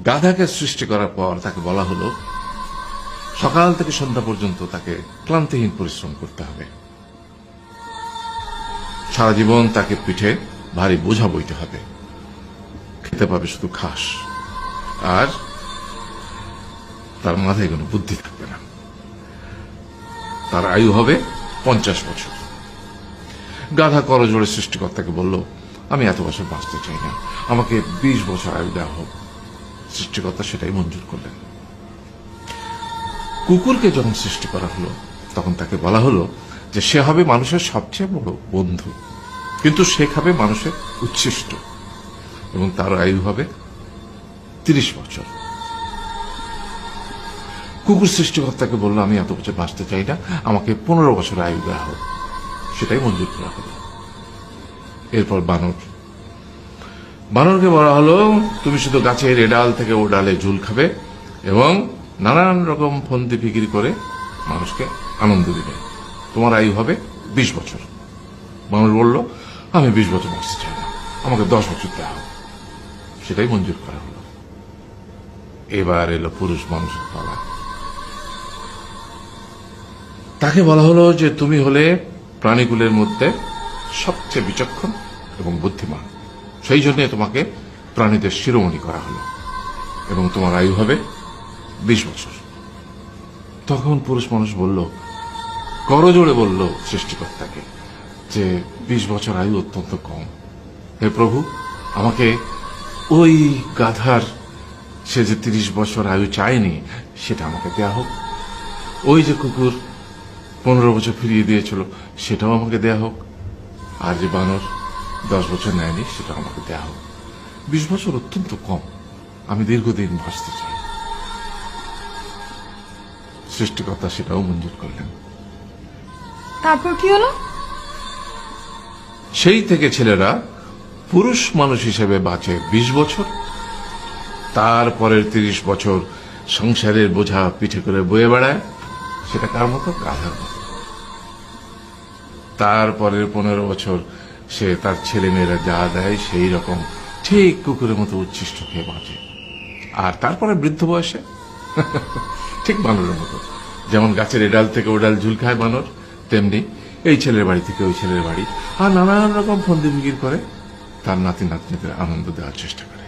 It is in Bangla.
গাধাকে সৃষ্টি করার পর তাকে বলা হলো সকাল থেকে সন্ধ্যা পর্যন্ত তাকে ক্লান্তিহীন পরিশ্রম করতে হবে, সারা জীবন তাকে পিঠে ভারী বোঝা বইতে হবে, খেতে পাবে শুধু ঘাস, আর তার মাথায় কোনো বুদ্ধি থাকবে না। তার আয়ু হবে 50 বছর। গাধা করজোড়ে সৃষ্টিকর্তাকে বলল, আমি এত বছর বাঁচতে চাই না, আমাকে 20 বছর আয়ু দেওয়া হোক। সৃষ্টিকর্তা সেটাই মঞ্জুর করলেন। কুকুরকে যখন সৃষ্টি করা হলো তখন তাকে বলা হলো যে সে হবে মানুষের সবচেয়ে বড় বন্ধু, কিন্তু সে খাবে মানুষের উচ্ছিষ্ট, এবং তার আয়ু হবে 30 বছর। কুকুর সৃষ্টিকর্তাকে বলল, আমি এত বছর বাঁচতে চাই না, আমাকে 15 বছর আয়ু দেওয়া হোক। সেটাই মঞ্জুর করা হলো। এরপর বানরকে বলা হলো, তুমি শুধু গাছের এ ডাল থেকে ও ডালে ঝুল খাবে এবং নানান রকম ফন্দি ফিকির করে মানুষকে আনন্দ দিবে, তোমার আয়ু হবে 20 বছর। মানুষ বলল, আমি 20 বছর বাঁচতে চাই না, আমাকে 10 বছর দেওয়া হোক। সেটাই মঞ্জুর করা হলো। এবার এলো পুরুষ মানুষের পালা। তাকে বলা হলো যে তুমি হলে প্রাণীকুলের মধ্যে সবচেয়ে বিচক্ষণ এবং বুদ্ধিমান, সেই জন্য তোমাকে প্রাণীদের শিরোমণি করা হলো এবং তোমার আয়ু হবে 20 বছর। তখন পুরুষ মানুষ বলল, করজোড়ে বলল সৃষ্টিকর্তাকে যে 20 বছর আয়ু অত্যন্ত কম, হে প্রভু, আমাকে ওই গাধার সে যে 30 বছর আয়ু চায়নি সেটা আমাকে দেয়া হোক, ওই যে কুকুর 15 বছর ফিরিয়ে দিয়েছিল সেটাও আমাকে দেয়া হোক, আর যে বানর 10 বছর নেয়নি সেটাও আমাকে দেয়া হোক। 20 বছর অত্যন্ত কম, আমি দীর্ঘদিন বাঁচতে চাই। সৃষ্টিকর্তা সেটাও মঞ্জুর করলেন। তারপর কি হলো? সেই থেকে ছেলেরা পুরুষ মানুষ হিসেবে বাঁচে 20 বছর, তারপরের 30 বছর সংসারের বোঝা পিঠে করে বয়ে বেড়ায়, সেটা কার মতো? গাধার মতো। তারপরের 15 বছর সে তার ছেলে মেয়েরা যা দেয় সেই রকম ঠিক কুকুরের মতো উচ্ছিষ্ট খেয়ে বাঁচে। আর তারপরে বৃদ্ধ বয়সে ঠিক বানরের মতো, যেমন গাছের এডাল থেকে ওডাল ঝুল খায় বানর, তেমনি এই ছেলের বাড়ি থেকে ওই ছেলের বাড়ি, আর নানান রকম ফন্দি ফিকির করে তার নাতি নাতনিদের আনন্দ দেওয়ার চেষ্টা করে।